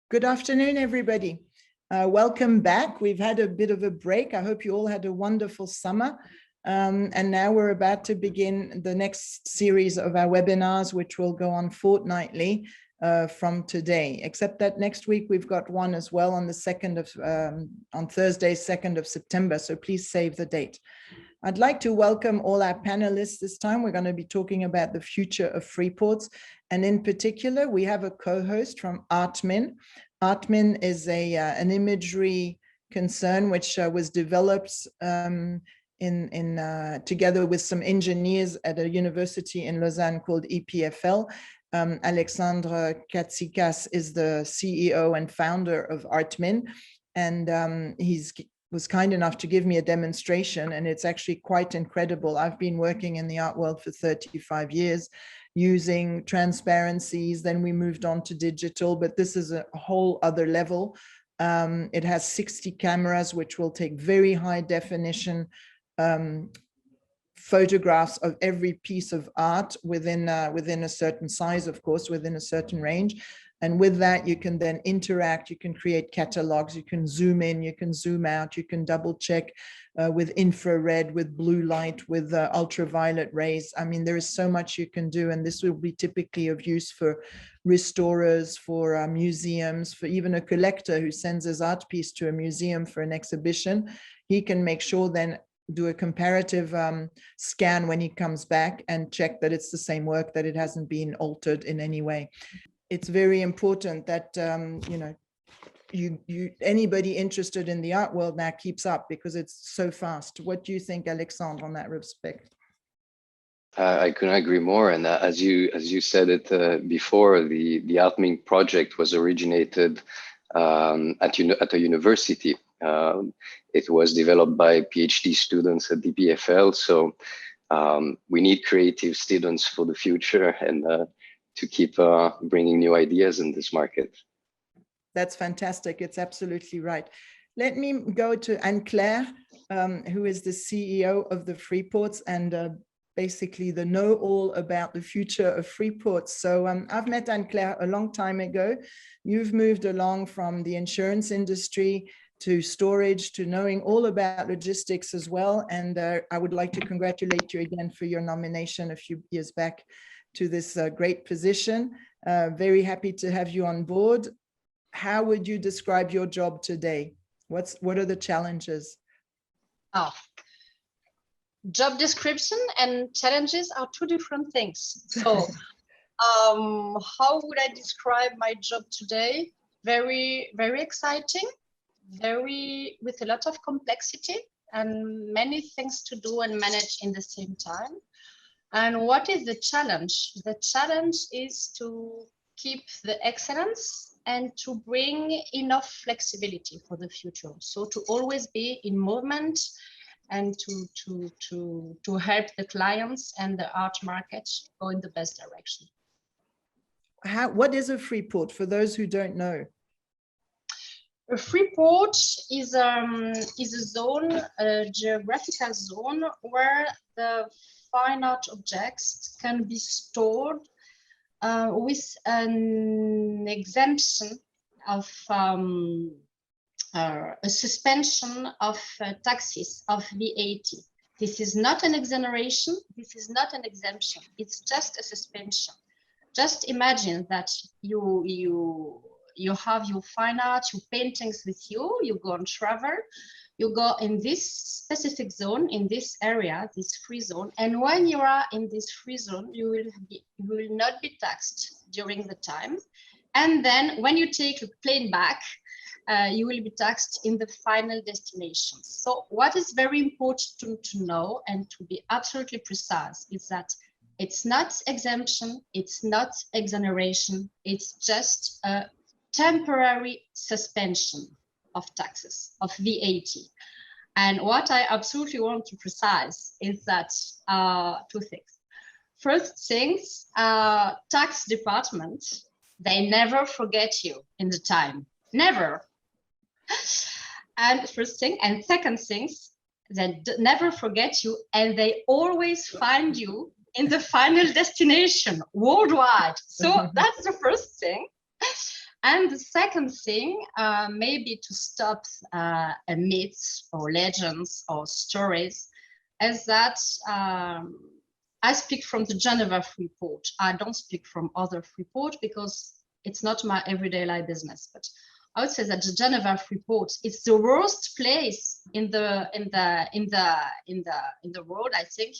Good afternoon, everybody. Welcome back. We've had a bit of a break. I hope you all had a wonderful summer. And now we're about to begin the next series of our webinars, which will go on fortnightly from today, except that next week we've got one as well on the on Thursday, 2nd of September. So please save the date. I'd like to welcome all our panelists this time. We're going to be talking about the future of Freeports. And in particular, we have a co-host from Artmyn. Artmyn is an imagery concern which was developed together with some engineers at a university in Lausanne called EPFL. Alexandre Catsicas is the CEO and founder of Artmyn, and he's was kind enough to give me a demonstration, and it's actually quite incredible. I've been working in the art world for 35 years using transparencies, then we moved on to digital, but this is a whole other level. It has 60 cameras which will take very high definition photographs of every piece of art within a certain size, of course, within a certain range. And with that, you can then interact, you can create catalogs, you can zoom in, you can zoom out, you can double check with infrared, with blue light, with ultraviolet rays. I mean, there is so much you can do, and this will be typically of use for restorers, for museums, for even a collector who sends his art piece to a museum for an exhibition. He can make sure then do a comparative scan when he comes back and check that it's the same work, that it hasn't been altered in any way. It's very important that anybody interested in the art world now keeps up, because it's so fast. What do you think, Alexandre, on that respect? I couldn't agree more. And as you said it before, the Artmyn project was originated at a university. It was developed by PhD students at DPFL. So we need creative students for the future, and to keep bringing new ideas in this market. That's fantastic. It's absolutely right. Let me go to Anne-Claire, who is the CEO of the Freeports and basically the know-all about the future of Freeports. So I've met Anne-Claire a long time ago. You've moved along from the insurance industry to storage, to knowing all about logistics as well. And I would like to congratulate you again for your nomination a few years back to this great position. Very happy to have you on board. How would you describe your job today? What are the challenges? Job description and challenges are two different things. So how would I describe my job today? Very, very exciting, with a lot of complexity and many things to do and manage in the same time. And what is the challenge? The challenge is to keep the excellence and to bring enough flexibility for the future. So to always be in movement and to help the clients and the art market go in the best direction. What is a Freeport for those who don't know? A Freeport is a zone, a geographical zone where the fine art objects can be stored with an exemption of a suspension of taxes, of VAT. This is not an exoneration, this is not an exemption, it's just a suspension. Just imagine that you have your fine art, your paintings with you, you go on travel, you go in this specific zone, in this area, this free zone, and when you are in this free zone, you will not be taxed during the time. And then when you take a plane back, you will be taxed in the final destination. So what is very important to know and to be absolutely precise is that it's not exemption, it's not exoneration, it's just a temporary suspension of taxes, of VAT. And what I absolutely want to precise is that two things. First things, tax department, they never forget you in the time, never. And first thing, and second things, they never forget you, and they always find you in the final destination worldwide. So that's the first thing. And the second thing, maybe to stop myths or legends or stories, is that I speak from the Geneva Freeport. I don't speak from other Freeport because it's not my everyday life business. But I would say that the Geneva Freeport is the worst place in the world, I think,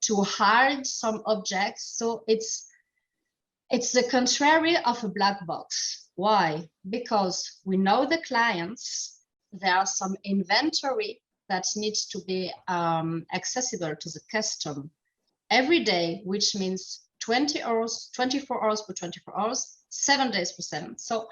to hide some objects. So it's the contrary of a black box. Why? Because we know the clients, there are some inventory that needs to be accessible to the custom every day, which means 20 hours, 24 hours per 24 hours, 7 days per 7. So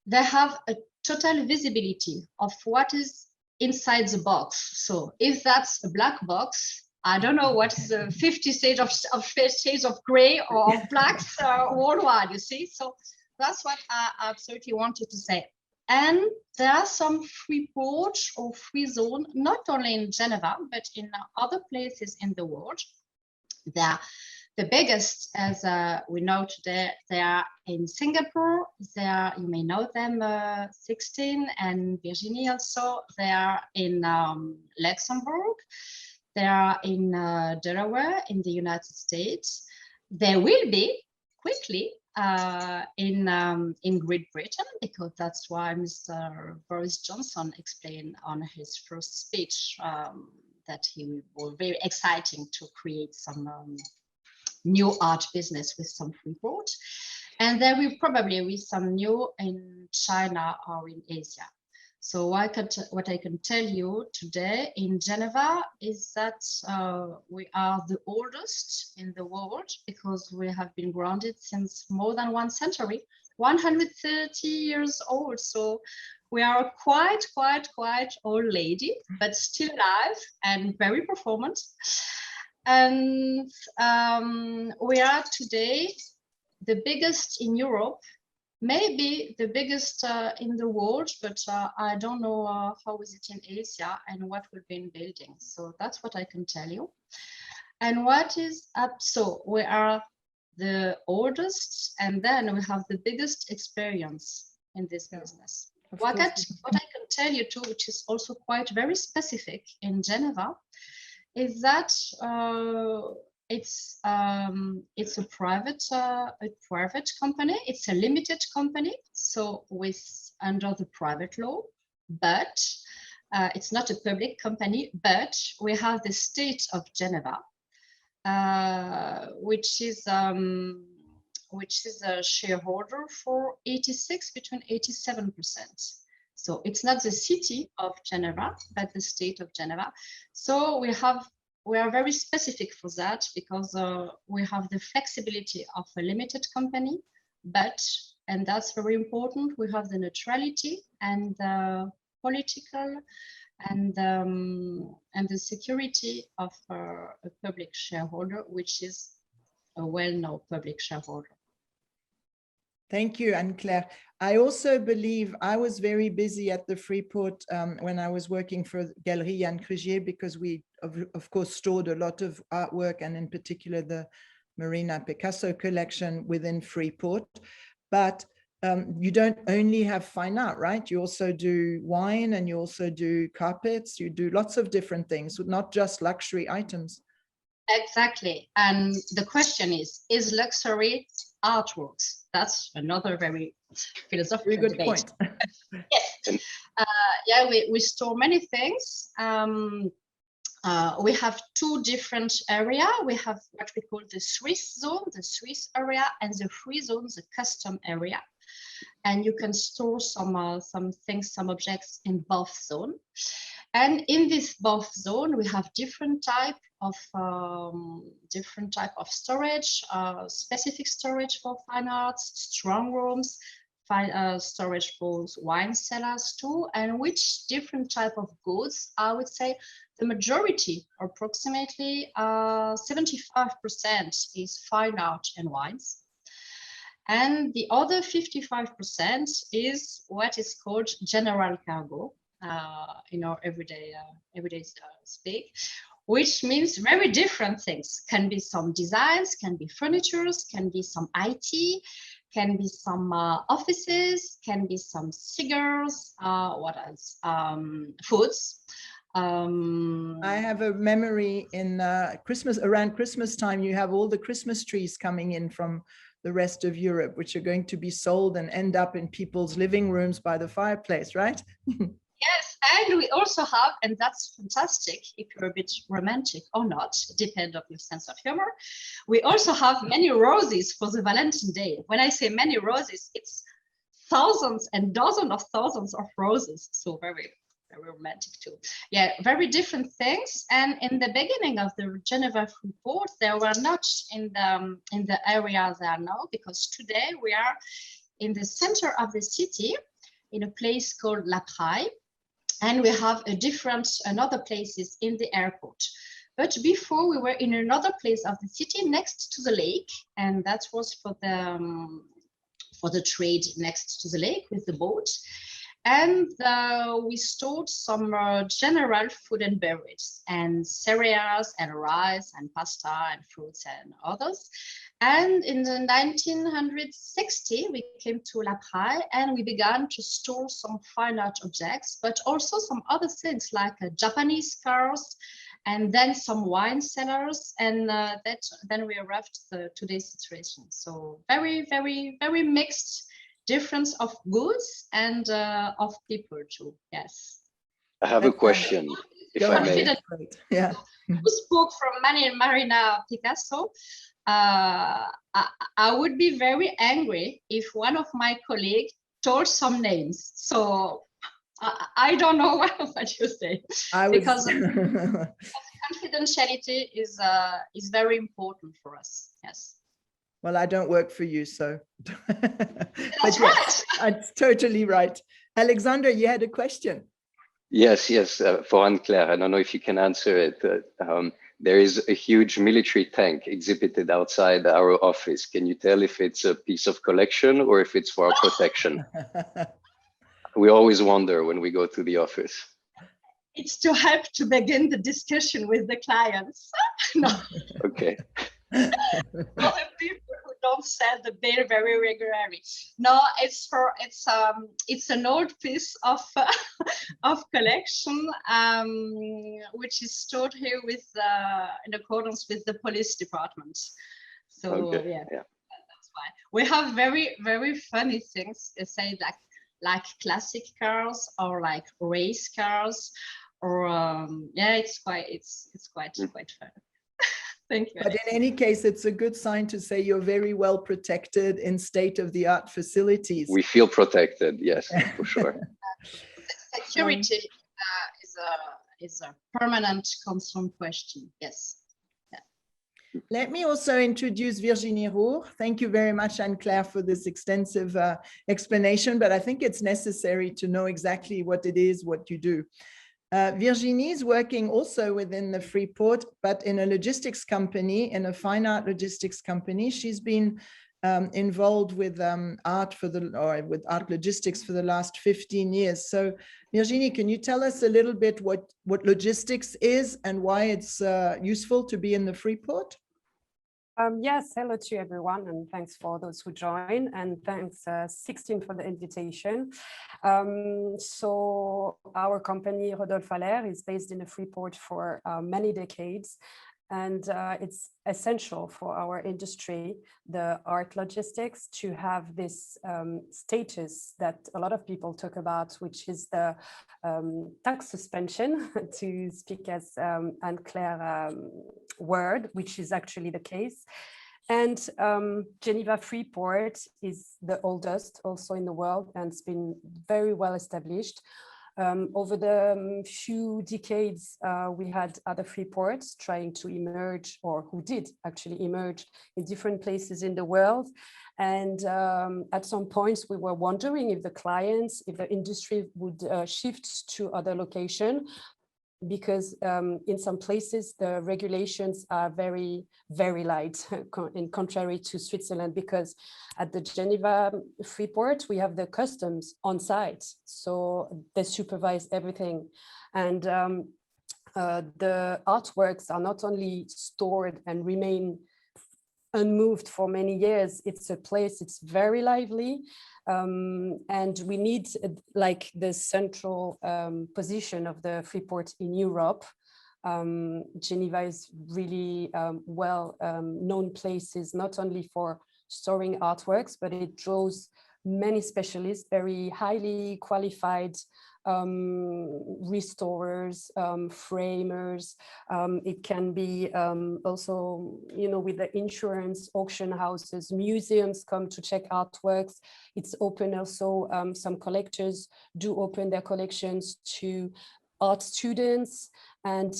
they have a total visibility of what is inside the box. So if that's a black box, I don't know what is the 50 shades of gray or of blacks worldwide, you see? So that's what I absolutely wanted to say. And there are some free ports or free zone, not only in Geneva, but in other places in the world. They're the biggest, as we know today, they are in Singapore. They are, you may know them, Sixtine and Virginie also. They are in Luxembourg. They are in Delaware in the United States. They will be quickly in Great Britain, because that's why Mr. Boris Johnson explained on his first speech that he was very exciting to create some new art business with some Freeport. And there will probably be some new in China or in Asia. So what I can tell you today in Geneva is that we are the oldest in the world, because we have been grounded since more than 1 century, 130 years old. So we are quite old lady, but still alive and very performant. And we are today the biggest in Europe, maybe the biggest in the world, but I don't know how is it in Asia and what we've been building. So that's what I can tell you. And what is up? So we are the oldest, and then we have the biggest experience in this business. What I can tell you too, which is also quite very specific in Geneva, is that it's a private company. It's a limited company, so under the private law, but it's not a public company. But we have the state of Geneva, which is a shareholder for between 87%. So it's not the city of Geneva, but the state of Geneva. So we are very specific for that, because we have the flexibility of a limited company, but, and that's very important, we have the neutrality and the political and the security of a public shareholder, which is a well-known public shareholder. Thank you, Anne-Claire. I also believe I was very busy at the Freeport when I was working for Galerie Yann Crugier, because we, of course, stored a lot of artwork, and in particular the Marina Picasso collection within Freeport. But you don't only have fine art, right? You also do wine, and you also do carpets. You do lots of different things, not just luxury items. Exactly. And the question is luxury artworks? That's another very philosophical very good debate. point. Yes. Yeah, we store many things. We have 2 different areas. We have what we call the Swiss zone, the Swiss area, and the free zone, the custom area. And you can store some things, some objects in both zones. And in this both zone, we have different type of storage, specific storage for fine arts, strong rooms, storage for wine cellars too, and which different type of goods. I would say the majority, approximately 75%, is fine art and wines. And the other 55% is what is called general cargo in our everyday speak, which means very different things. Can be some designs, can be furnitures, can be some IT, can be some offices, can be some cigars, what else? Foods. I have a memory in around Christmas time, you have all the Christmas trees coming in from the rest of Europe, which are going to be sold and end up in people's living rooms by the fireplace, right? Yes, and we also have, and that's fantastic, if you're a bit romantic or not, depend on your sense of humor, we also have many roses for the Valentine Day. When I say many roses, it's thousands and dozens of thousands of roses. So very, very romantic too. Yeah, very different things. And in the beginning of the Geneva Freeport, they were not in the area they are now, because today we are in the center of the city, in a place called La Praille. And we have another places in the airport. But before we were in another place of the city next to the lake, and that was for the trade next to the lake with the boat. And we stored some general food and beverage, and cereals and rice and pasta and fruits and others. And in the 1960, we came to La Praille and we began to store some fine art objects, but also some other things like Japanese cars, and then some wine cellars, and then we arrived to today's situation. So very, very, very mixed difference of goods and of people too. Yes. I have a question, if I may. Yeah. Who spoke from Marina Picasso? I would be very angry if one of my colleagues told some names. So I don't know what you say, because confidentiality is very important for us. Yes. Well, I don't work for you, so. That's right. That's totally right. Alexandre, you had a question. Yes, for Anne-Claire. I don't know if you can answer it. There is a huge military tank exhibited outside our office. Can you tell if it's a piece of collection or if it's for our protection? We always wonder when we go to the office. It's to help to begin the discussion with the clients. No. Okay. For the people who don't sell the bill very regularly. No, it's an old piece of collection, which is stored here with in accordance with the police department. So okay. yeah, that's why we have very, very funny things. They say like classic cars or like race cars, or yeah, it's quite fun. Thank you. But in any case, it's a good sign to say you're very well protected in state-of-the-art facilities. We feel protected, yes, for sure. Security is a permanent concern question, yes. Yeah. Let me also introduce Virginie Roux. Thank you very much, Anne-Claire, for this extensive explanation, but I think it's necessary to know exactly what it is, what you do. Virginie is working also within the Freeport, but in a logistics company, in a fine art logistics company. She's been involved with with art logistics for the last 15 years. So Virginie, can you tell us a little bit what logistics is and why it's useful to be in the Freeport? Yes, hello to everyone, and thanks for those who join, and thanks Sixtine for the invitation. So our company Rodolphe Allaire is based in the Freeport for many decades, and it's essential for our industry, the art logistics, to have this status that a lot of people talk about, which is the tax suspension, to speak as Anne-Claire word, which is actually the case. And Geneva Freeport is the oldest also in the world, and it's been very well established. Over the few decades, we had other freeports trying to emerge, or who did actually emerge in different places in the world. And at some points, we were wondering if the industry would shift to other locations, because in some places, the regulations are very, very light, in contrary to Switzerland, because at the Geneva Freeport, we have the customs on site. So they supervise everything. And the artworks are not only stored and remain unmoved for many years. It's a place, it's very lively. And we need like the central position of the Freeport in Europe. Geneva is really well known places, not only for storing artworks, but it draws many specialists, very highly qualified restorers, framers. It can be also, you know, with the insurance, auction houses, museums come to check artworks. It's open also, some collectors do open their collections to art students. And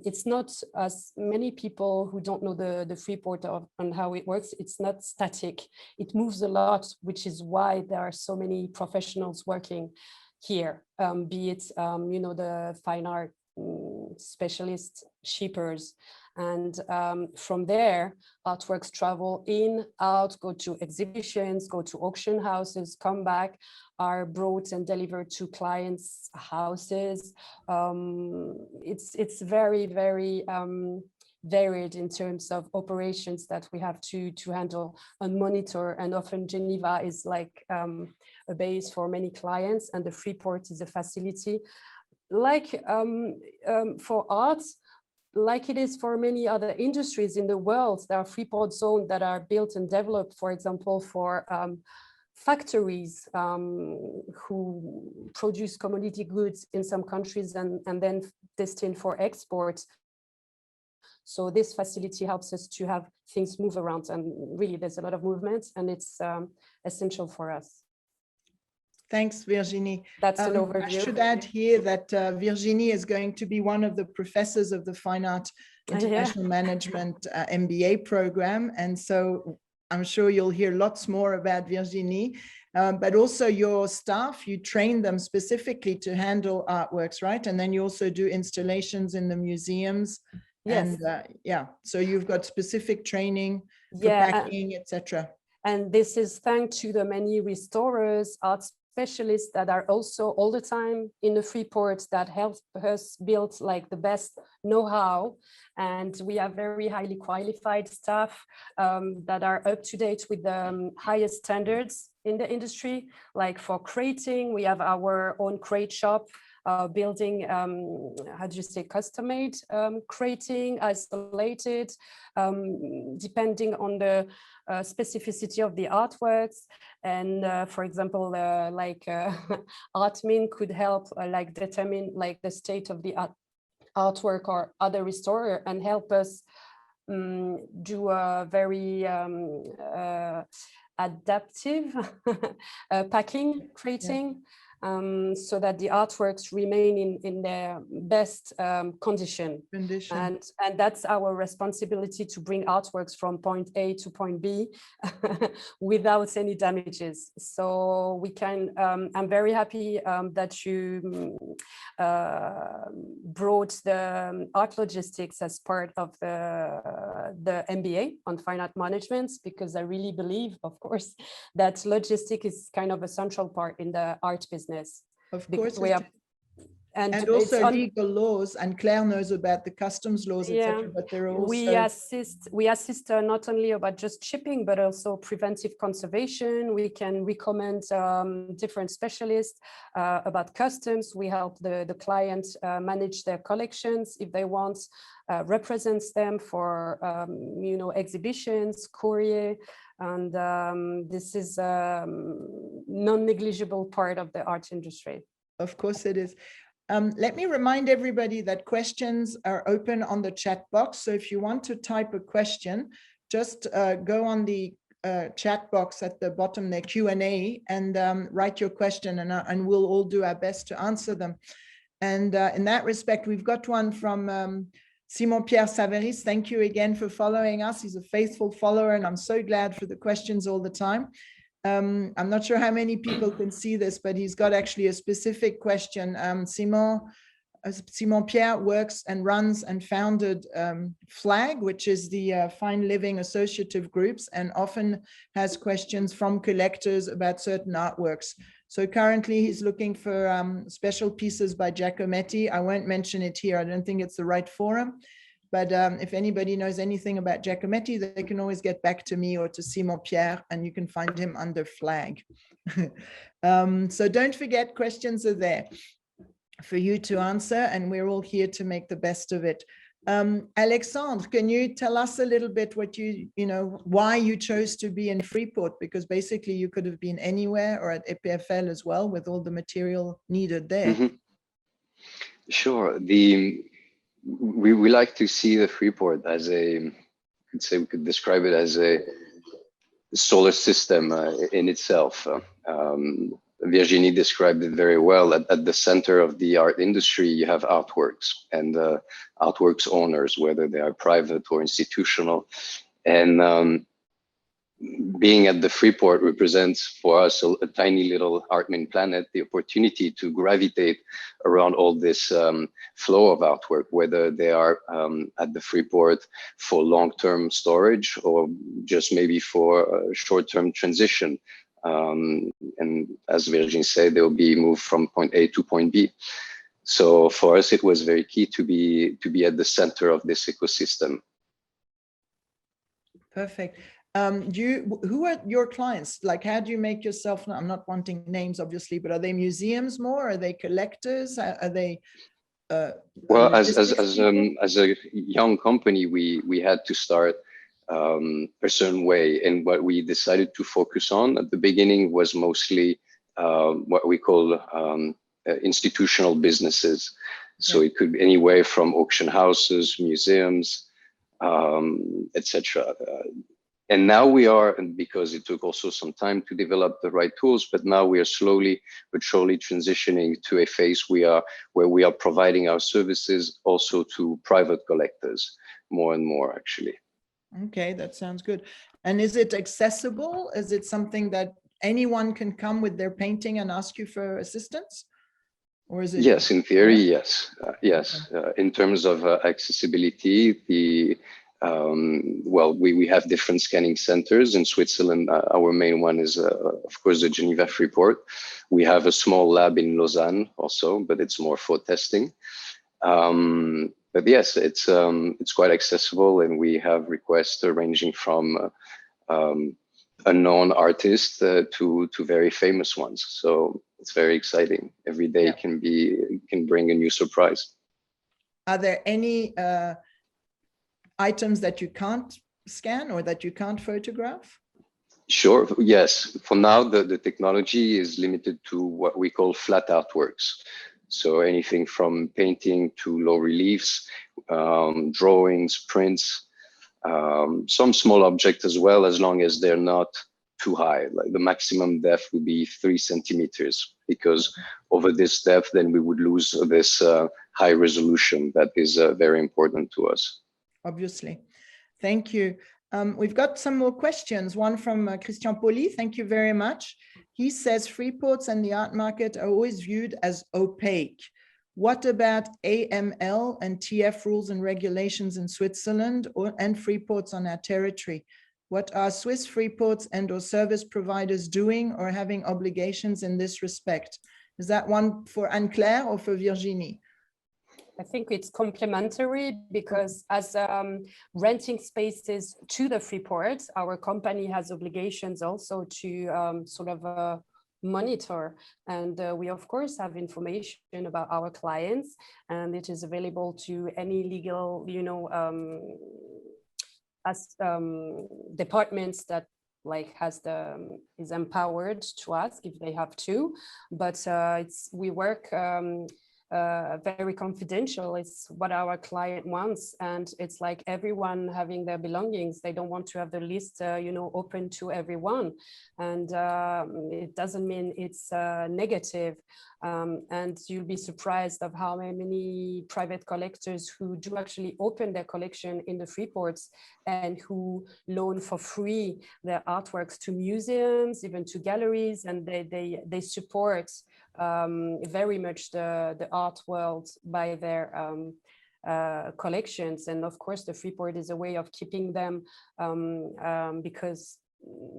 it's not, as many people who don't know the Freeport and how it works, it's not static. It moves a lot, which is why there are so many professionals working here, be it, you know, the fine art specialists, shippers. And from there, artworks travel in, out, go to exhibitions, go to auction houses, come back, are brought and delivered to clients' houses. It's very, very varied in terms of operations that we have to handle and monitor. And often Geneva is like a base for many clients, and the Freeport is a facility. Like for art, like it is for many other industries in the world, there are Freeport zones that are built and developed, for example, for factories who produce commodity goods in some countries and then destined for export. So this facility helps us to have things move around, and really there's a lot of movement, and it's essential for us. Thanks, Virginie. That's an overview. I should add here that Virginie is going to be one of the professors of the Fine Art International Management MBA program. And so I'm sure you'll hear lots more about Virginie, but also your staff, you train them specifically to handle artworks, right? And then you also do installations in the museums. Yes. And yeah, so you've got specific training for packing, etc. And this is thanks to the many restorers, art specialists that are also all the time in the Freeport that help us build like the best know-how. And we have very highly qualified staff that are up to date with the highest standards in the industry. Like for crating, we have our own crate shop, building, how do you say, custom-made crating, isolated, depending on the specificity of the artworks. And for example, like Artmyn could help like determine like the state of the artwork or other restorer and help us do a very adaptive packing, crating. So that the artworks remain in their best condition. And that's our responsibility, to bring artworks from point A to point B without any damages. So we can, I'm very happy that you brought the art logistics as part of the MBA on fine art management, because I really believe, of course, that logistics is kind of a central part in the art business. Of course, we are, and also legal laws, and Claire knows about the customs laws, etc. But there are also we assist not only about just shipping, but also preventive conservation. We can recommend different specialists about customs. We help the client manage their collections if they want, represents them for you know, exhibitions, courier. And this is a non-negligible part of the art industry. Of course it is. Let me remind everybody that questions are open on the chat box. So if you want to type a question, just go on the chat box at the bottom there, Q&A, and write your question, and we'll all do our best to answer them. And in that respect, we've got one from Simon-Pierre Saveris. Thank you again for following us. He's a faithful follower, and I'm so glad for the questions all the time. I'm not sure how many people can see this, but he's got actually a specific question. Simon-Pierre works and runs and founded FLAG, which is the Fine Living Associative Groups, and often has questions from collectors about certain artworks. So currently he's looking for special pieces by Giacometti. I won't mention it here. I don't think it's the right forum. But if anybody knows anything about Giacometti, they can always get back to me or to Simon Pierre, and you can find him under flag. So don't forget, questions are there for you to answer, and we're all here to make the best of it. Alexandre, can you tell us a little bit what why you chose to be in Freeport? Because basically you could have been anywhere, or at EPFL as well, with all the material needed there. Mm-hmm. Sure. We like to see the Freeport as we could describe it as a solar system in itself. Virginie described it very well. At the center of the art industry, you have artworks and artworks owners, whether they are private or institutional. And being at the Freeport represents for us a tiny little Artmyn planet, the opportunity to gravitate around all this flow of artwork, whether they are at the Freeport for long-term storage or just maybe for a short-term transition. And as Virginie said, they'll be moved from point A to point B. So for us, it was very key to be at the center of this ecosystem. Perfect. Who are your clients? Like, how do you make yourself? I'm not wanting names, obviously, but are they museums more? Are they collectors? Are they? Well, as a young company, we had to start a certain way, and what we decided to focus on at the beginning was mostly what we call institutional businesses. So it could be anywhere from auction houses, museums, etc. And now we are, and because it took also some time to develop the right tools, but now we are slowly but surely transitioning to a phase where we are providing our services also to private collectors, more and more actually. Okay, that sounds good. And is it accessible? Is it something that anyone can come with their painting and ask you for assistance? Or is it? Yes, in theory, yes. Yes. Okay. In terms of accessibility, well, we have different scanning centers in Switzerland. Our main one is, of course, the Geneva Freeport. We have a small lab in Lausanne also, but it's more for testing. But yes, it's quite accessible, and we have requests ranging from a known artist to very famous ones. So it's very exciting. Every day can bring a new surprise. Are there any items that you can't scan or that you can't photograph? Sure, yes. For now, the technology is limited to what we call flat artworks. So anything from painting to low reliefs, drawings, prints, some small objects as well, as long as they're not too high. Like the maximum depth would be 3 centimeters, because over this depth, then we would lose this high resolution that is very important to us. Obviously. Thank you. We've got some more questions. One from Christian Poli. Thank you very much. He says Freeports and the art market are always viewed as opaque. What about AML and TF rules and regulations in Switzerland and Freeports on our territory? What are Swiss Freeports and/or service providers doing or having obligations in this respect? Is that one for Anne-Claire or for Virginie? I think it's complementary, because as renting spaces to the Freeports, our company has obligations also to sort of monitor, and we of course have information about our clients, and it is available to any legal, as departments that is empowered to ask if they have to, but we work very confidential. It's what our client wants, and it's like everyone having their belongings. They don't want to have the list open to everyone, and it doesn't mean it's negative, and you'll be surprised of how many private collectors who do actually open their collection in the Freeports and who loan for free their artworks to museums, even to galleries, and they support very much the art world by their collections. And of course the Freeport is a way of keeping them, because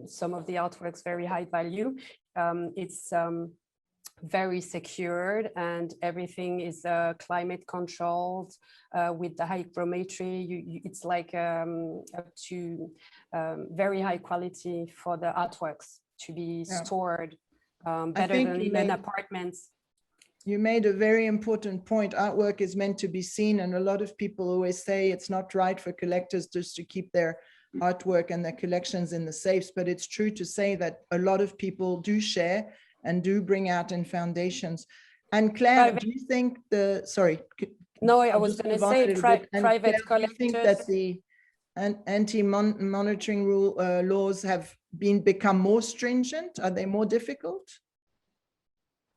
some of the artworks very high value. It's very secured, and everything is climate controlled with the hygrometry. It's like up to very high quality for the artworks to be stored better than in apartments. You made a very important point. Artwork is meant to be seen, and a lot of people always say it's not right for collectors just to keep their artwork and their collections in the safes, but it's true to say that a lot of people do share and do bring out in foundations. And Claire, do you think sorry. No, I was going to say private collectors. Do you think that the anti-monitoring laws have become more stringent? Are they more difficult?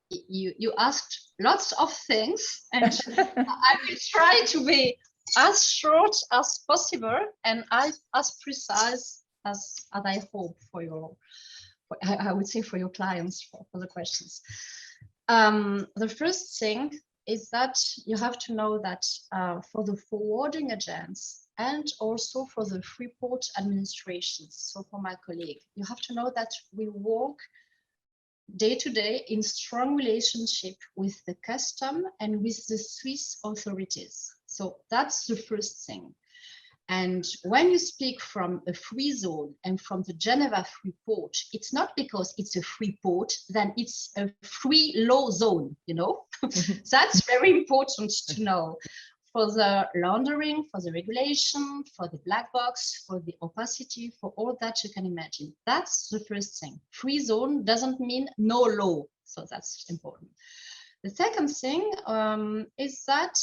You asked lots of things, and I will try to be as short as possible and as precise as I hope for your, I would say, for your clients, for the questions. The first thing is that you have to know that for the forwarding agents and also for the Freeport administrations, so for my colleague, you have to know that we work day to day in strong relationship with the custom and with the Swiss authorities. So that's the first thing. And when you speak from a free zone and from the Geneva Freeport, it's not because it's a free port, then it's a free law zone, you know? That's very important to know. For the laundering, for the regulation, for the black box, for the opacity, for all that you can imagine. That's the first thing. Free zone doesn't mean no law, so that's important. The second thing is that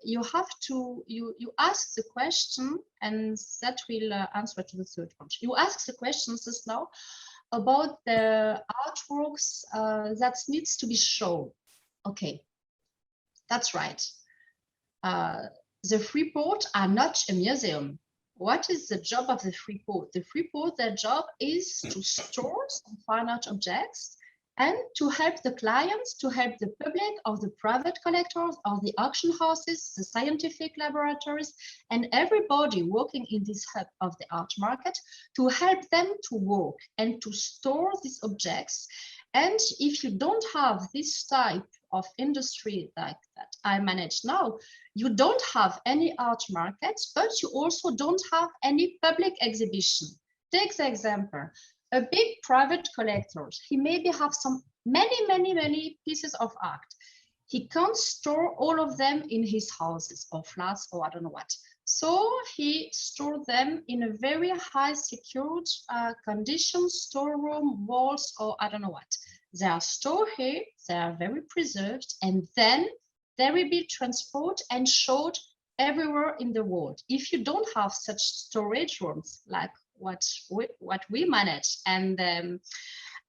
you have to, you ask the question, and that will answer to the third point. You ask the questions just now about the artworks that needs to be shown. Okay, that's right. The Freeport are not a museum. What is the job of the Freeport? The Freeport, their job is to store some fine art objects and to help the clients, to help the public, or the private collectors, or the auction houses, the scientific laboratories, and everybody working in this hub of the art market to help them to work and to store these objects. And if you don't have this type of industry like that I manage now, you don't have any art markets, but you also don't have any public exhibition. Take the example, a big private collector, he maybe have some many pieces of art. He can't store all of them in his houses or flats or I don't know what. So he stored them in a very high secured condition, storeroom, walls, or I don't know what. They are stored here, they are very preserved, and then they will be transported and showed everywhere in the world. If you don't have such storage rooms like what we manage and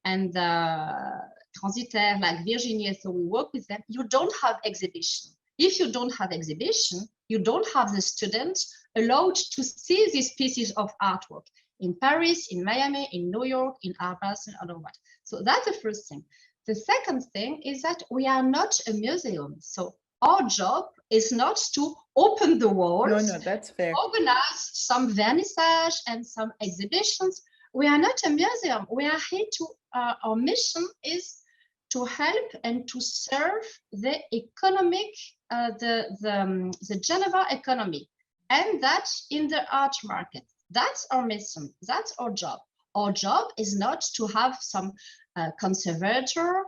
transitaire like Virginie, so we work with them, you don't have exhibition. If you don't have exhibition, you don't have the students allowed to see these pieces of artwork in Paris, in Miami, in New York, in Arbas, and other what. So that's the first thing. The second thing is that we are not a museum. So our job is not to open the walls, no, that's fair. Organize some vernissage and some exhibitions. We are not a museum. We are here to, our mission is to help and to serve the economic, the Geneva economy, and that in the art market. That's our mission. That's our job. Our job is not to have some conservator,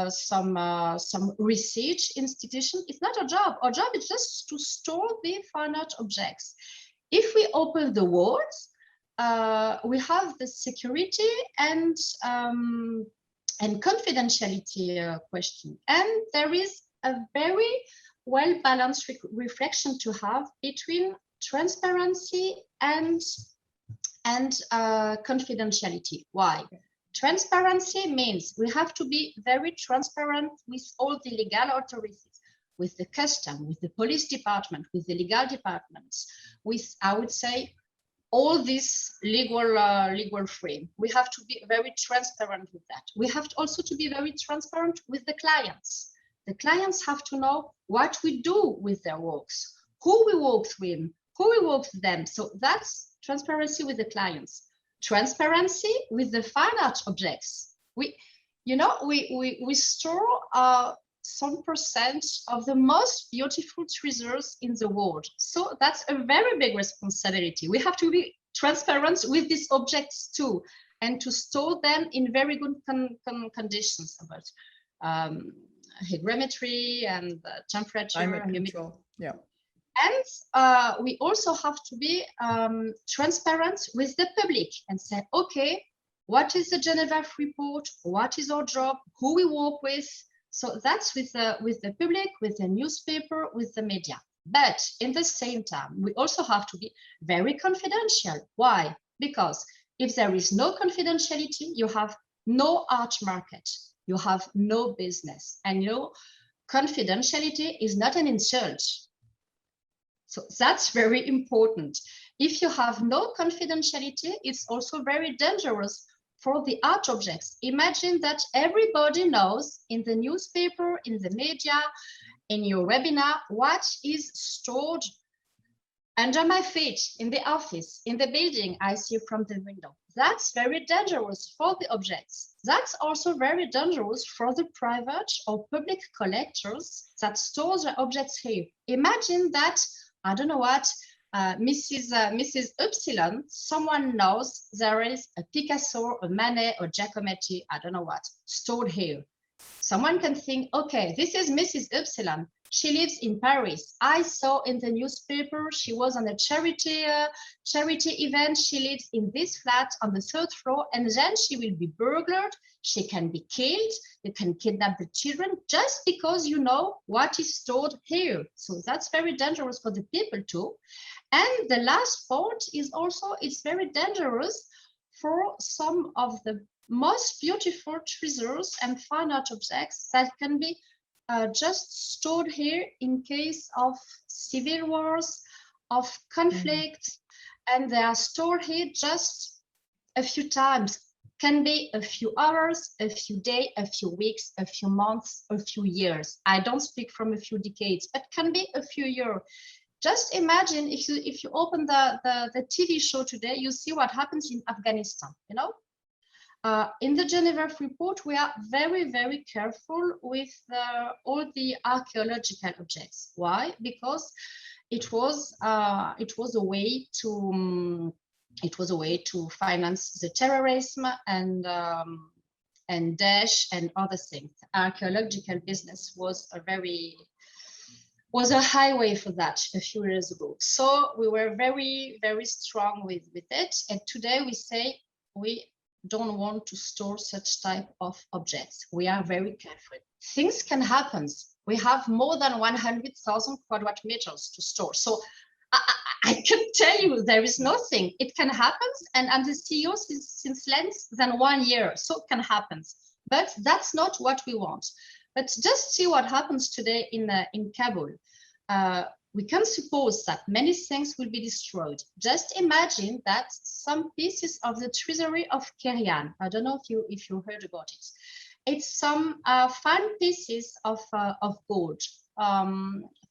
some research institution. It's not our job. Our job is just to store the fine art objects. If we open the walls, we have the security and confidentiality question. And there is a very well-balanced reflection to have between transparency and confidentiality. Why? Transparency means we have to be very transparent with all the legal authorities, with the custom, with the police department, with the legal departments, with, I would say, all this legal frame. We have to be very transparent with that. We have to also to be very transparent with the clients. The clients have to know what we do with their works, who we work with, who we work with them. So that's transparency with the clients. Transparency with the fine art objects. you know, we store some percent of the most beautiful treasures in the world. So that's a very big responsibility. We have to be transparent with these objects too, and to store them in very good conditions about hygrometry and temperature. Climate control. Yeah. And we also have to be transparent with the public and say, okay, what is the Geneva Freeport? What is our job? Who we work with? So that's with the public, with the newspaper, with the media. But in the same time, we also have to be very confidential. Why? Because if there is no confidentiality, you have no art market, you have no business. And you know, confidentiality is not an insult. So that's very important. If you have no confidentiality, it's also very dangerous for the art objects. Imagine that everybody knows in the newspaper, in the media, in your webinar, what is stored under my feet, in the office, in the building I see from the window. That's very dangerous for the objects. That's also very dangerous for the private or public collectors that store the objects here. Imagine that, I don't know what, Mrs. Upsilon, someone knows there is a Picasso, a Manet, or Giacometti, I don't know what, stored here. Someone can think, okay, this is Mrs. Upsilon. She lives in Paris. I saw in the newspaper she was on a charity event. She lives in this flat on the 3rd floor, and then she will be burglared. She can be killed. You can kidnap the children just because you know what is stored here. So that's very dangerous for the people too. And the last point is also, it's very dangerous for some of the most beautiful treasures and fine art objects that can be just stored here in case of civil wars, of conflict, and they are stored here just a few times. Can be a few hours, a few days, a few weeks, a few months, a few years. I don't speak from a few decades, but can be a few years. Just imagine if you open the TV show today, you see what happens in Afghanistan, you know? In the Geneva Freeport, we are very, very careful with all the archaeological objects. Why? Because it was a way to finance the terrorism and Daesh and other things. Archaeological business was a highway for that a few years ago. So we were very, very strong with it. And today we say we don't want to store such type of objects. We are very careful. Things can happen. We have more than 100,000 quadrat meters to store. So I can tell you there is nothing. It can happen. And I'm the CEO since less than 1 year. So it can happen. But that's not what we want. But just see what happens today in Kabul. We can suppose that many things will be destroyed. Just imagine that some pieces of the treasury of Kerian, I don't know if you heard about it. It's some fine pieces of gold,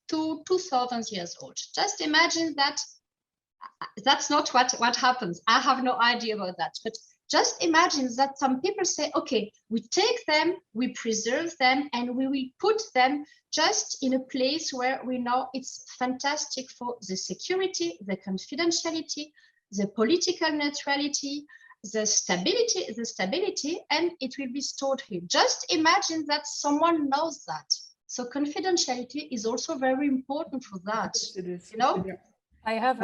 2,000 years old. Just imagine that. That's not what happens. I have no idea about that. But just imagine that some people say, okay, we take them, we preserve them, and we will put them just in a place where we know it's fantastic for the security, the confidentiality, the political neutrality, the stability, and it will be stored here. Just imagine that someone knows that. So confidentiality is also very important for that. It is. You know? I have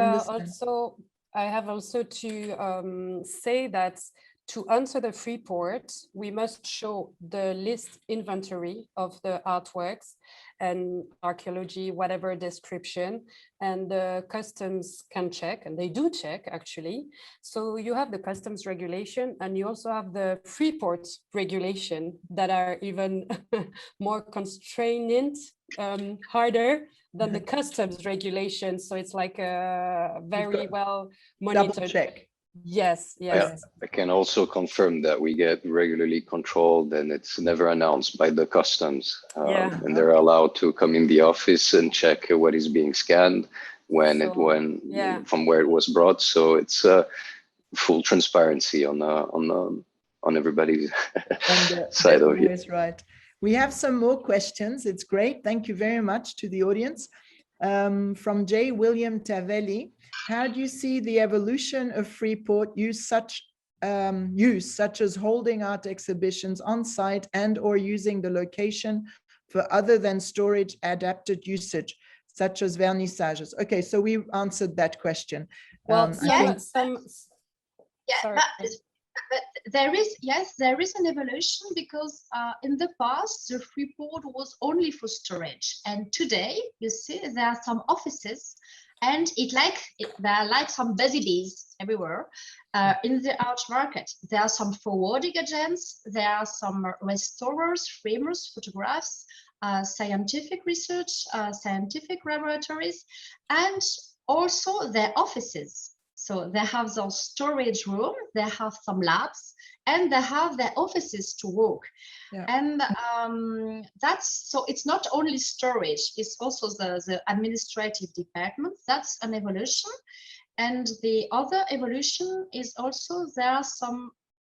also to say that to answer the Freeport, we must show the list inventory of the artworks and archaeology, whatever description, and the customs can check, and they do check actually. So you have the customs regulation, and you also have the Freeport regulation that are even more constrained, harder than the customs regulation. So it's like a very well monitored. Double check. Yes. Yeah, I can also confirm that we get regularly controlled, and it's never announced by the customs. And they're allowed to come in the office and check what is being scanned from where it was brought. So it's full transparency on on everybody's And side of it. always right. We have some more questions. It's great. Thank you very much to the audience. From J. William Tavelli, how do you see the evolution of Freeport use such as holding art exhibitions on site and or using the location for other than storage adapted usage, such as vernissages? Okay, so we answered that question. Well, Yeah, sorry. but there is an evolution, because in the past the Freeport was only for storage, and today you see there are some offices, and there are like some busy bees everywhere in the art market. There are some forwarding agents, there are some restorers, framers, photographs, scientific research, scientific laboratories, and also their offices. So they have their storage room, they have some labs, and they have their offices to work. Yeah. And so it's not only storage, it's also the administrative department. That's an evolution. And the other evolution is also there are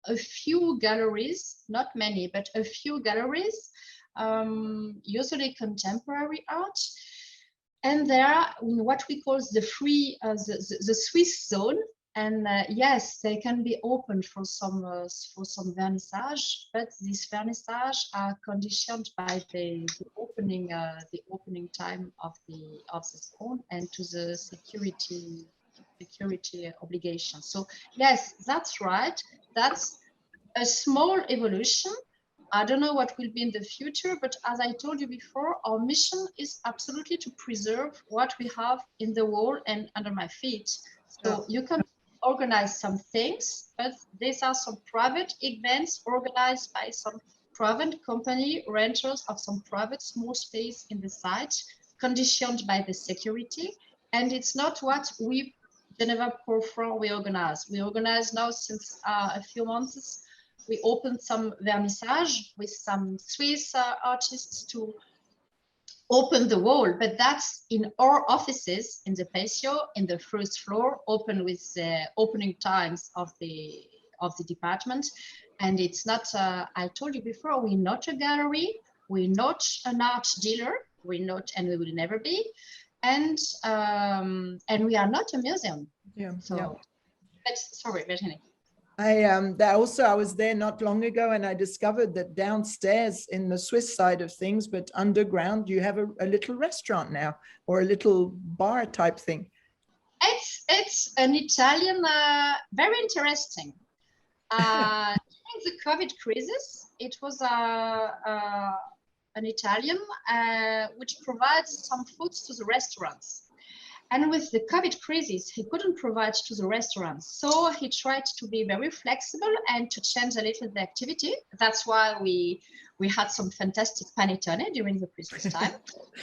a few galleries, not many, but a few galleries, usually contemporary art. And there are what we call the Swiss zone, and yes, they can be open for some vernissage, but these vernissage are conditioned by the opening time of the zone and to the security obligation. So yes, that's right. That's a small evolution. I don't know what will be in the future, but as I told you before, our mission is absolutely to preserve what we have in the wall and under my feet. So you can organize some things, but these are some private events organized by some private company, renters of some private small space in the site, conditioned by the security. And it's not what we, Geneva Freeport, we organize. We organize now since a few months. We opened some vernissage with some Swiss artists to open the wall, but that's in our offices in the patio, in the first floor, open with the opening times of the department. And it's not, I told you before, we're not a gallery, we're not an art dealer, we're not, and we will never be. And we are not a museum. Yeah. So, yeah. But sorry, Virginie. I was there not long ago, and I discovered that downstairs in the Swiss side of things, but underground, you have a little restaurant now, or a little bar type thing. It's an Italian, very interesting. During the COVID crisis, it was an Italian which provides some foods to the restaurants. And with the COVID crisis, he couldn't provide to the restaurants. So he tried to be very flexible and to change a little the activity. That's why we had some fantastic panettone during the Christmas time.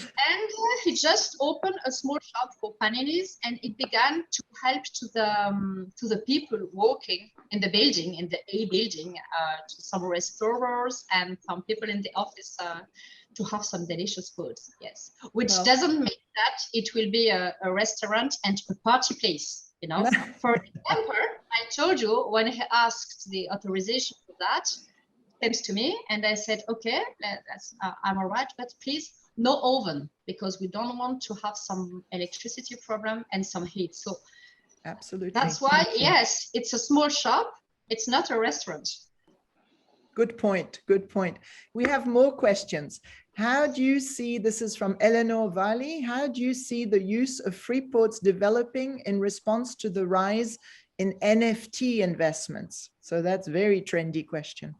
And he just opened a small shop for paninis, and it began to help to the people working in the building, in the A building, to some restorers and some people in the office to have some delicious foods, yes. Which doesn't mean that it will be a restaurant and a party place, you know. For example, I told you when he asked the authorization for that, came to me and I said, okay, I'm all right, but please no oven, because we don't want to have some electricity problem and some heat. So absolutely, that's why, yes, it's a small shop. It's not a restaurant. Good point. Good point. We have more questions. How do you see, this is from Eleanor Valley, how do you see the use of Freeports developing in response to the rise in NFT investments? So that's a very trendy question.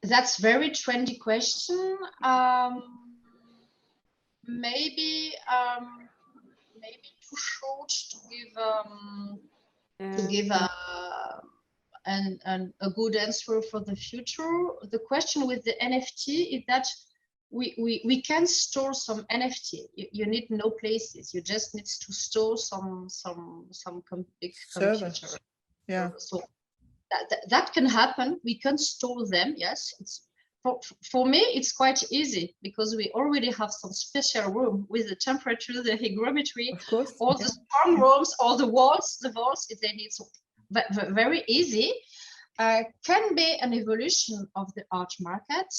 That's very trendy question. Maybe too short to give a good answer for the future. The question with the NFT is that we can store some NFT. You need no places. You just need to store some big computer. Yeah. So that can happen. We can store them. Yes. It's for me, it's quite easy because we already have some special room with the temperature, the hygrometry, of course, all the strong rooms, all the walls, if they need. So very easy. can be an evolution of the art market,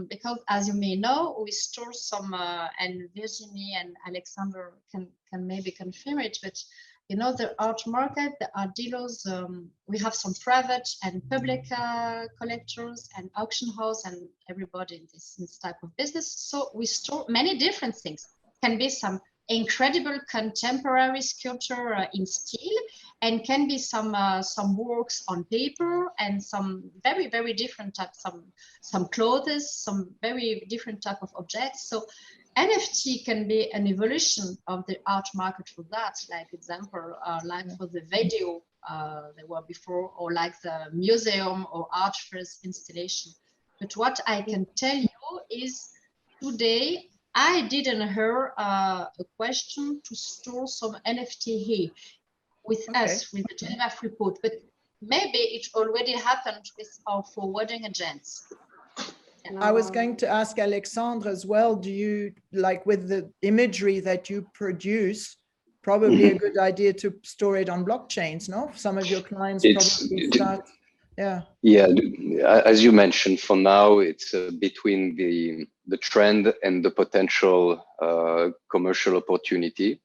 because as you may know, we store some, and Virginie and Alexandre can maybe confirm it, but you know, the art market, the art dealers, we have some private and public collectors and auction house and everybody in this type of business. So we store many different things. Can be some incredible contemporary sculpture in steel, and can be some works on paper, and some very, very different types, some clothes, some very different type of objects. So NFT can be an evolution of the art market for that, like example, like for the video they were before, or like the museum or art first installation. But what I can tell you is today, I didn't hear a question to store some NFT here with us, with the Geneva Freeport, but maybe it already happened with our forwarding agents. I was going to ask Alexandre as well, do you, like with the imagery that you produce, probably a good idea to store it on blockchains, no? Some of your clients probably start, yeah. Yeah, as you mentioned, for now, it's between the trend and the potential commercial opportunity.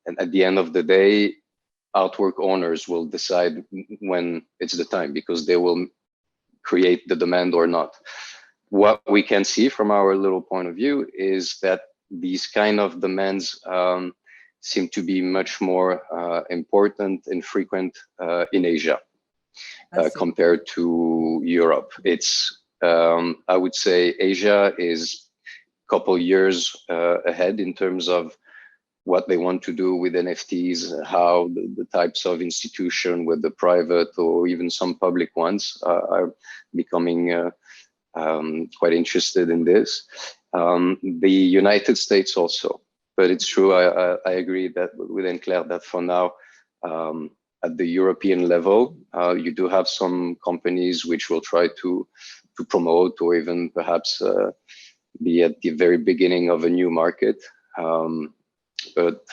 And at the end of the day, artwork owners will decide when it's the time, because they will create the demand or not. What we can see from our little point of view is that these kind of demands seem to be much more important and frequent in Asia compared to Europe. It's, I would say Asia is a couple years ahead in terms of what they want to do with NFTs, how the types of institution, whether private or even some public ones, are becoming quite interested in this. The United States also, but it's true, I agree that with Claire that for now, at the European level, you do have some companies which will try to promote or even perhaps be at the very beginning of a new market. But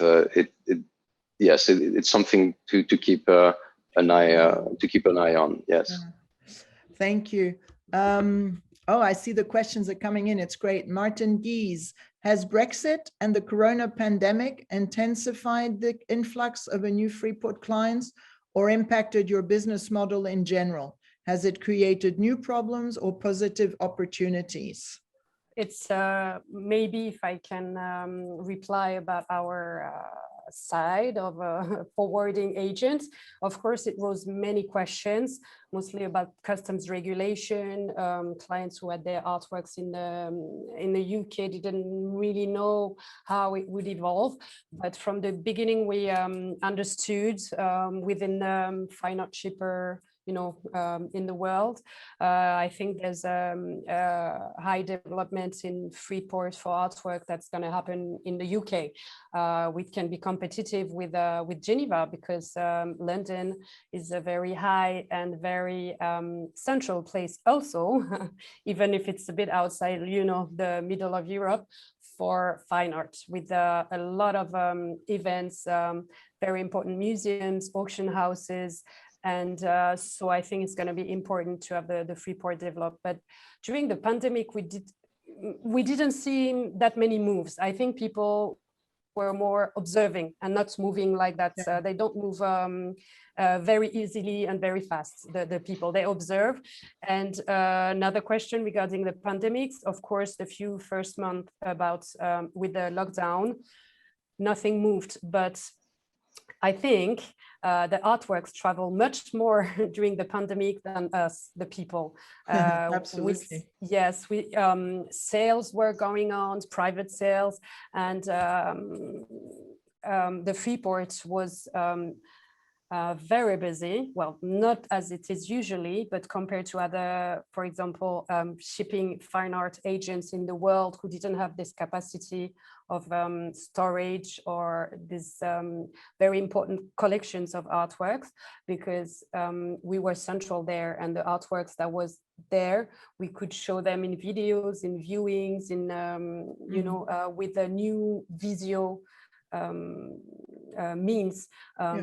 yes, it's something to keep an eye on. Yes. Thank you. Oh, I see the questions are coming in. It's great. Martin Gies, has Brexit and the corona pandemic intensified the influx of a new Freeport clients or impacted your business model in general? Has it created new problems or positive opportunities? It's maybe if I can reply about our side of forwarding agents. Of course, it rose many questions, mostly about customs regulation. Clients who had their artworks in the UK didn't really know how it would evolve. But from the beginning, we understood within fine art shipper, in the world. I think there's high developments in Freeport for artwork that's going to happen in the UK. We can be competitive with Geneva because London is a very high and very central place also, even if it's a bit outside, the middle of Europe, for fine art, with a lot of events, very important museums, auction houses. And so I think it's going to be important to have the Freeport develop. But during the pandemic, we didn't see that many moves. I think people were more observing and not moving like that. Yeah. They don't move very easily and very fast, the people. They observe. And another question regarding the pandemics, of course, the few first months about with the lockdown, nothing moved. But I think the artworks travel much more during the pandemic than us, the people. Absolutely. Yes, sales were going on, private sales, and the Freeport was very busy. Well, not as it is usually, but compared to other, for example, shipping fine art agents in the world who didn't have this capacity of storage or these very important collections of artworks, because we were central there, and the artworks that was there, we could show them in videos, in viewings, in with a new Visio means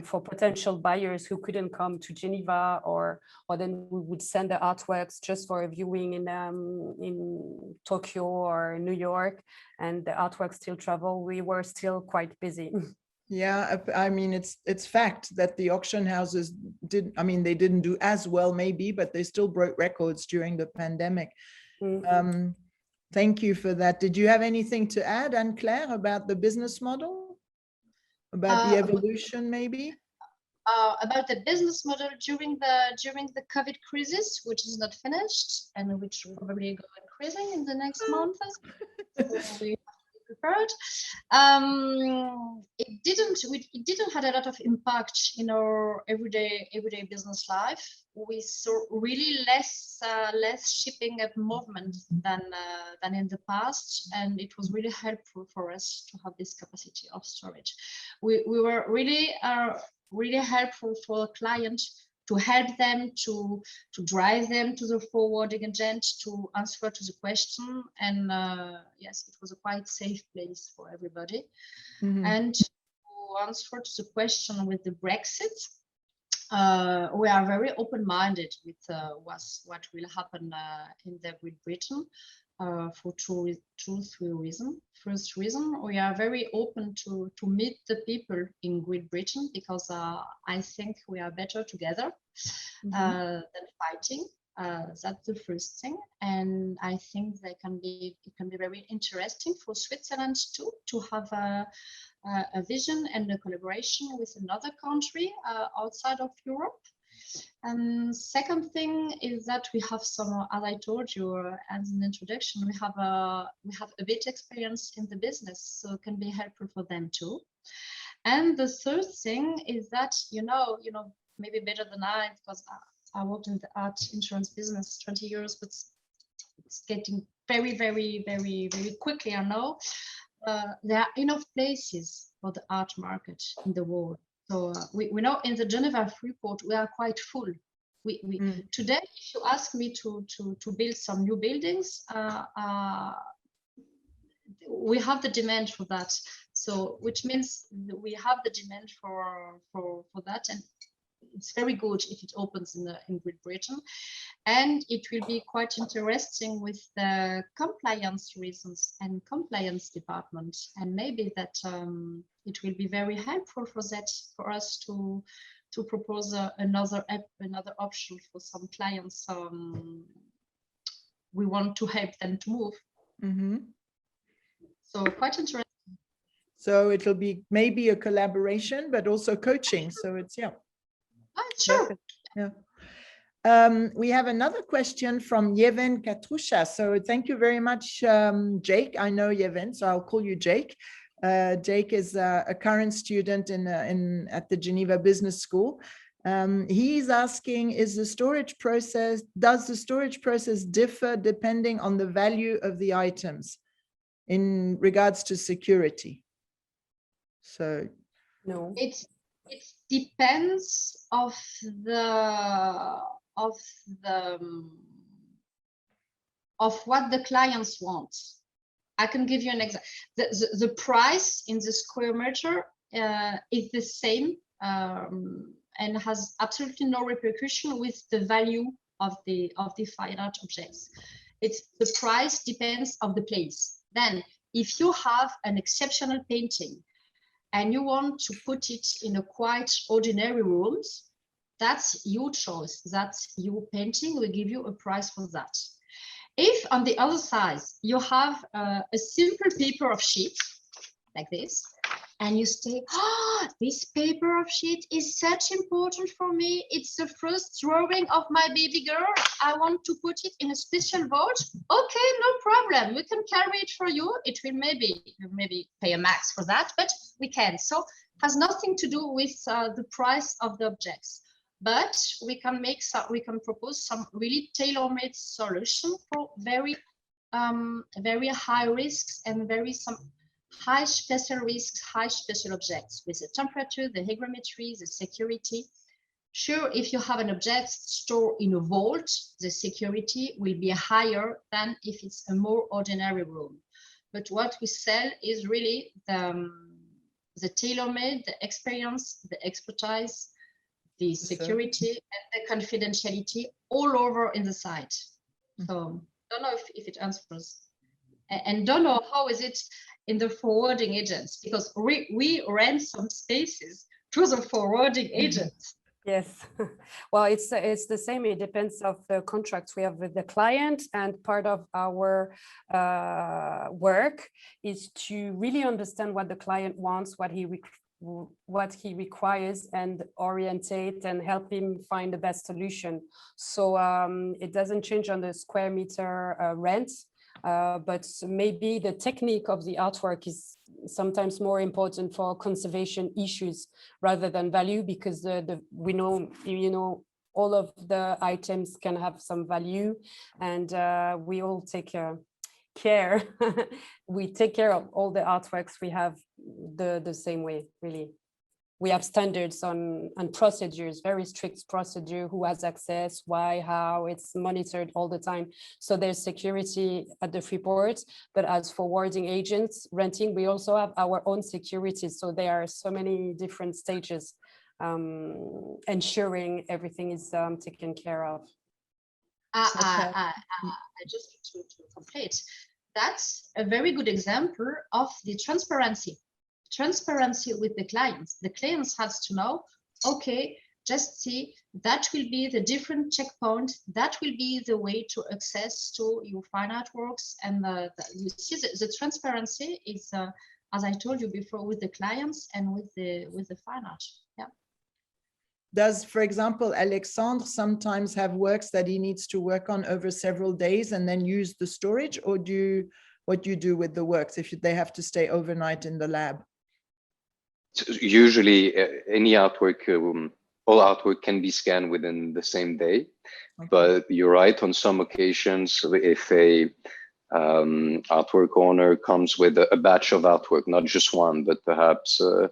for potential buyers who couldn't come to Geneva, or then we would send the artworks just for a viewing in Tokyo or New York, and the artworks still travel. We were still quite busy. Yeah, I mean, it's fact that the auction houses they didn't do as well maybe, but they still broke records during the pandemic. Mm-hmm. Thank you for that. Did you have anything to add, Anne-Claire, about the business model? About the evolution, maybe? About the business model during the COVID crisis, which is not finished and which will probably go increasing in the next months. So we prepared. It didn't have a lot of impact in our everyday business life. We saw really less shipping and movement than in the past, and it was really helpful for us to have this capacity of storage. We were really helpful for the client, to help them, to drive them to the forwarding agent, to answer to the question. And yes, it was a quite safe place for everybody. Mm-hmm. And to answer to the question with the Brexit, we are very open-minded with what will happen in the Great Britain for three reasons. First reason, we are very open to meet the people in Great Britain, because I think we are better together than fighting. That's the first thing, and I think it can be very interesting for Switzerland too, to have a vision and a collaboration with another country outside of Europe. And second thing is that we have some, as I told you as an introduction, we have a bit experience in the business, so it can be helpful for them too. And the third thing is that you know maybe better than I, because I worked in the art insurance business 20 years, but it's getting very, very, very, very quickly. I know there are enough places for the art market in the world. So we know in the Geneva Freeport we are quite full. Today, if you ask me to build some new buildings, we have the demand for that. So which means we have the demand for that, and it's very good if it opens in Great Britain. And it will be quite interesting with the compliance reasons and compliance department, and maybe that it will be very helpful for us to propose another option for some clients. We want to help them to move. Mm-hmm. So quite interesting. So it'll be maybe a collaboration, but also coaching. So it's sure. Yeah. We have another question from Yevhen Katrusha. So thank you very much, Jake. I know Yevhen, so I'll call you Jake. Jake is a current student at the Geneva Business School. He's asking, does the storage process differ depending on the value of the items in regards to security? So no, it depends of what the clients want. I can give you an example. The price in the square meter is the same and has absolutely no repercussion with the value of the fine art objects. The price depends on the place. Then, if you have an exceptional painting and you want to put it in a quite ordinary rooms, that's your choice. That's your painting. We give you a price for that. If on the other side you have a simple paper of sheet like this, and you say, this paper of sheet is such important for me. It's the first drawing of my baby girl. I want to put it in a special vault. Okay, no problem. We can carry it for you. It will maybe pay a max for that, but we can. So it has nothing to do with the price of the objects. But we can propose some really tailor-made solution for very high risks and some high special risks, high special objects with the temperature, the hygrometry, the security. Sure, if you have an object stored in a vault, the security will be higher than if it's a more ordinary room. But what we sell is really the tailor-made, the experience, the expertise, the security, and the confidentiality all over in the site. So don't know if it answers. And don't know how is it in the forwarding agents, because we rent some spaces to the forwarding agents. Yes, well, it's the same. It depends of the contracts we have with the client, and part of our work is to really understand what the client wants, what he requires, and orientate and help him find the best solution. So it doesn't change on the square meter rent. But maybe the technique of the artwork is sometimes more important for conservation issues rather than value, because we know, all of the items can have some value, and we all take care. We take care of all the artworks we have the same way, really. We have standards on procedures, very strict procedure, who has access, why, how, it's monitored all the time. So there's security at the Freeport, but as forwarding agents, renting, we also have our own security. So there are so many different stages, ensuring everything is taken care of. Just to complete, that's a very good example of the transparency with the clients. The clients has to know, okay, just see, that will be the different checkpoint, that will be the way to access to your fine artworks. And you see the transparency is, as I told you before, with the clients and with the fine art. Yeah. Does, for example, Alexandre sometimes have works that he needs to work on over several days and then use the storage, or what do you do with the works if they have to stay overnight in the lab? Usually any artwork, all artwork can be scanned within the same day. Okay. But you're right, on some occasions, if a artwork owner comes with a batch of artwork, not just one, but perhaps 4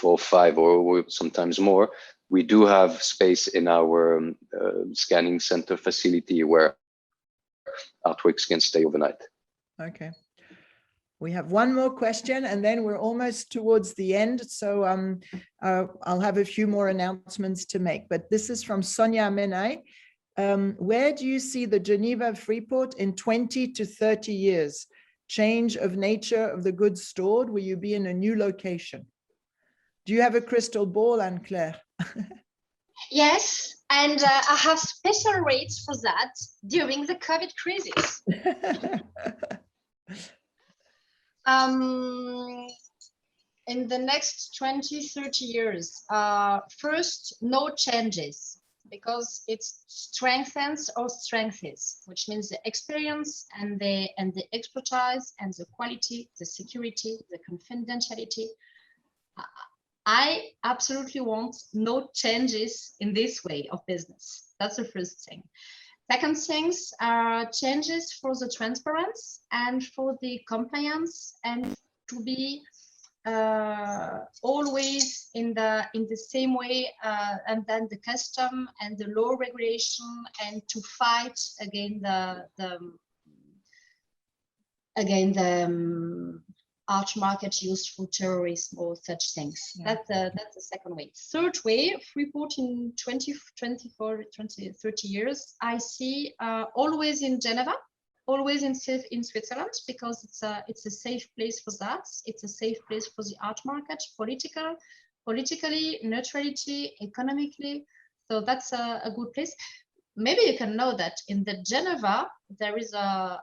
or 5 or sometimes more, we do have space in our scanning center facility where artworks can stay overnight. Okay. We have one more question, and then we're almost towards the end. So I'll have a few more announcements to make. But this is from Sonia Menai. Where do you see the Geneva Freeport in 20 to 30 years? Change of nature of the goods stored? Will you be in a new location? Do you have a crystal ball, Anne-Claire? Yes, and I have special rates for that during the COVID crisis. In the next 20-30 years, first, no changes, because it strengthens or strengthens, which means the experience and the expertise and the quality, the security, the confidentiality. I absolutely want no changes in this way of business. That's the first thing. Second things are changes for the transparency and for the compliance, and to be always in the same way, and then the custom and the law regulation, and to fight against the art market used for terrorism or such things. Yeah. That's the second way. Third way, Freeport in 20, 24, 20, 30 years, I see always in Geneva, always in Switzerland, because it's a safe place for that. It's a safe place for the art market, politically, neutrality, economically. So that's a good place. Maybe you can know that in the Geneva, there is a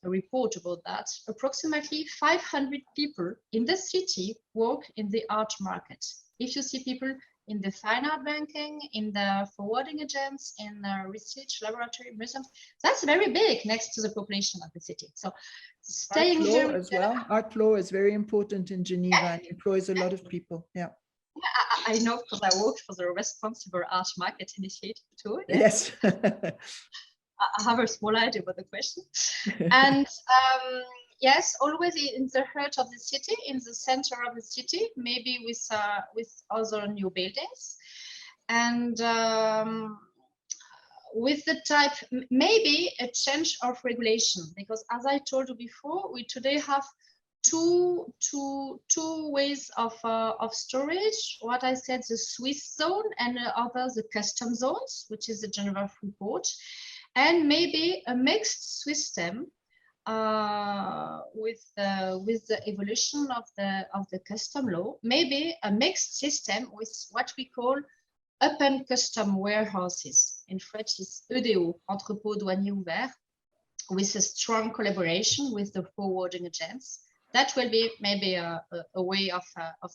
report about that. Approximately 500 people in the city work in the art market. If you see people in the fine art banking, in the forwarding agents, in the research laboratory, museums, that's very big next to the population of the city. So staying here as well. Art law is very important in Geneva and employs a lot of people. Yeah. I know, because I worked for the Responsible Art Market Initiative too. Yeah. Yes. I have a small idea about the question. And yes, always in the heart of the city, in the center of the city, maybe with other new buildings. And with the type, maybe a change of regulation, because as I told you before, we today have two ways of storage. What I said, the Swiss zone, and other the custom zones, which is the Geneva Freeport, and maybe a mixed system with the evolution of the custom law. Maybe a mixed system with what we call open custom warehouses. In French, is EDO, entrepôt douanier ouvert, with a strong collaboration with the forwarding agents. That will be maybe a way of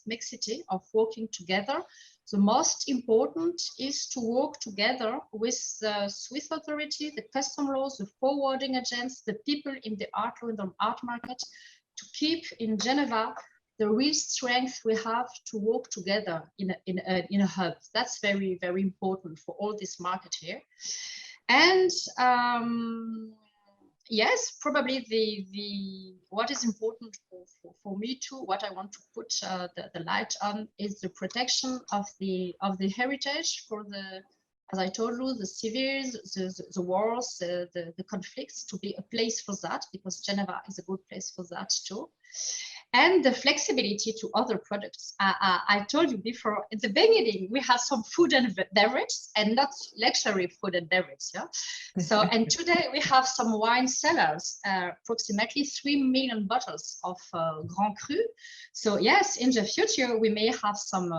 mixity, of working together. The most important is to work together with the Swiss authority, the custom laws, the forwarding agents, the people in the art law and the art market, to keep in Geneva the real strength we have to work together in a hub. That's very, very important for all this market here. And yes, probably the what is important for me too, what I want to put the light on, is the protection of the heritage for the, as I told you, the civils, the wars, the conflicts, to be a place for that, because Geneva is a good place for that too. And the flexibility to other products. I told you before, at the beginning, we have some food and beverage, and not luxury food and beverage. Yeah? So, and today we have some wine cellars, approximately 3 million bottles of Grand Cru. So yes, in the future, we may have some,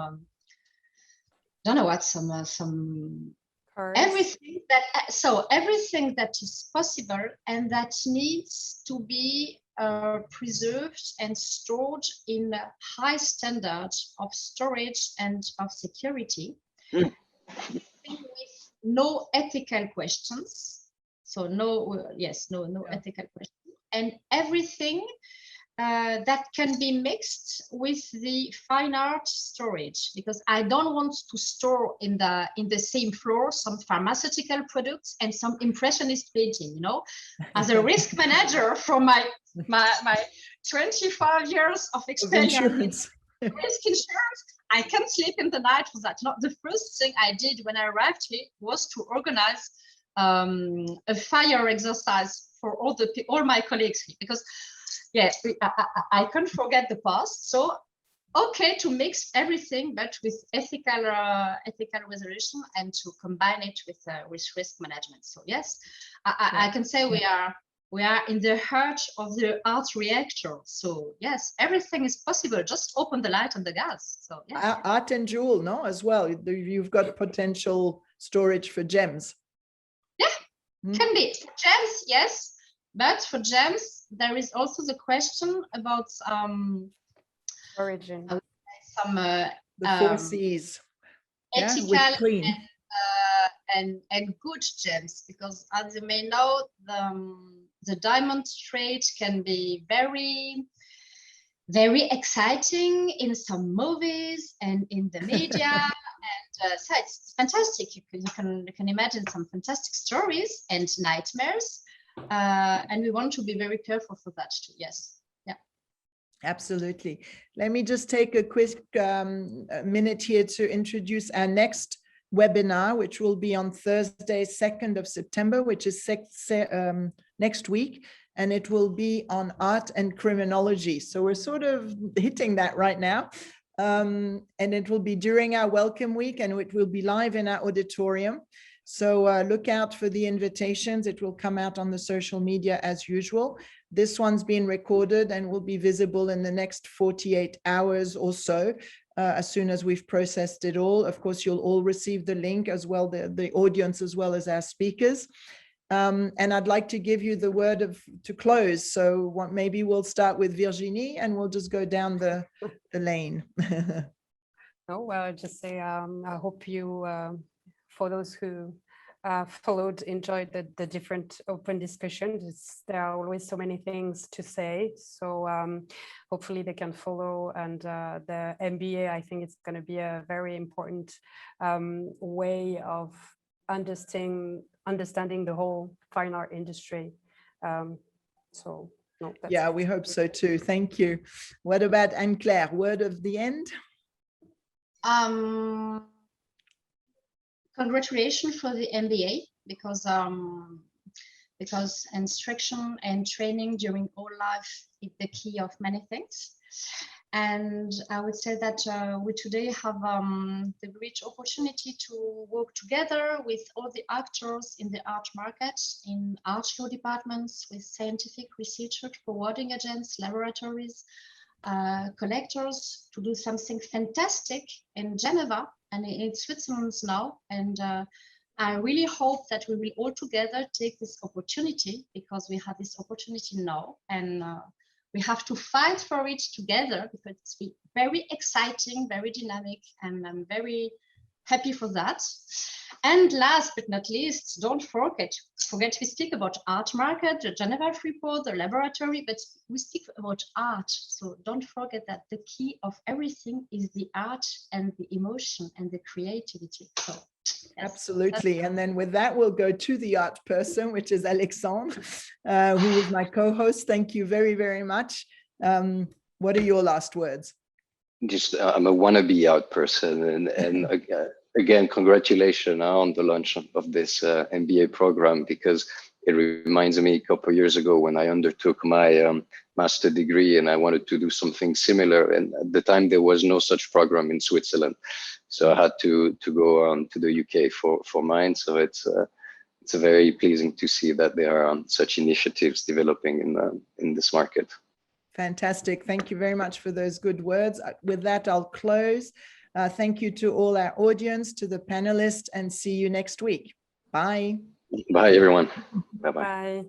don't know what, some everything that, so everything that is possible and that needs to be preserved and stored in high standards of storage and of security, with no ethical questions. So no, yes, no ethical questions, and everything that can be mixed with the fine art storage, because I don't want to store in the same floor some pharmaceutical products and some impressionist painting. You know, as a risk manager from my 25 years of experience in risk insurance, I can't sleep in the night for that. Not the first thing I did when I arrived here was to organize a fire exercise for all my colleagues here, because yes, I can't forget the past. So, okay, to mix everything, but with ethical resolution, and to combine it with risk management. So yes, I can say we are in the heart of the art reactor. So yes, everything is possible. Just open the light on the gas. So yes. Art and jewel, no, as well. You've got potential storage for gems. Yeah, can be for gems, yes. But for gems, there is also the question about origin, some the 4 C's, ethical and good gems, because as you may know, the diamond trade can be very, very exciting in some movies and in the media. And so it's fantastic. You can imagine some fantastic stories and nightmares. And we want to be very careful for that too. Yes. Yeah. Absolutely. Let me just take a quick minute here to introduce our next webinar, which will be on Thursday, 2nd of September, which is next week. And it will be on art and criminology. So we're sort of hitting that right now. And it will be during our welcome week, and it will be live in our auditorium. So look out for the invitations. It will come out on the social media as usual. This one's been recorded and will be visible in the next 48 hours or so, as soon as we've processed it all. Of course, you'll all receive the link as well, the audience as well as our speakers. And I'd like to give you the word to close. So maybe we'll start with Virginie and we'll just go down the lane. Oh, well, I'll just say, I hope you, for those who enjoyed the different open discussions. There are always so many things to say. So hopefully they can follow. And the MBA, I think it's going to be a very important way of understanding the whole fine art industry. So no, yeah, we hope so too. Thank you. What about Anne-Claire? Word of the end? Congratulations for the MBA, because because instruction and training during all life is the key of many things. And I would say that we today have the great opportunity to work together with all the actors in the art market, in art law departments, with scientific researchers, forwarding agents, laboratories, collectors, to do something fantastic in Geneva and in Switzerland now. And I really hope that we will all together take this opportunity, because we have this opportunity now, and we have to fight for it together, because it's very exciting, very dynamic, and I'm very happy for that. And last but not least, don't forget we speak about art market, the Geneva Freeport, the laboratory, but we speak about art. So don't forget that the key of everything is the art and the emotion and the creativity. So yes, absolutely. And then with that, we'll go to the art person, which is Alexandre, who is my co-host. Thank you very, very much. What are your last words? Just I'm a wannabe art person, and again, congratulations on the launch of this MBA program, because it reminds me a couple of years ago when I undertook my master degree and I wanted to do something similar, and at the time there was no such program in Switzerland, so I had to go to the UK for mine. So it's very pleasing to see that there are such initiatives developing in this market. Fantastic. Thank you very much for those good words. With that, I'll close. Thank you to all our audience, to the panelists, and see you next week. Bye. Bye, everyone. Bye-bye. Bye.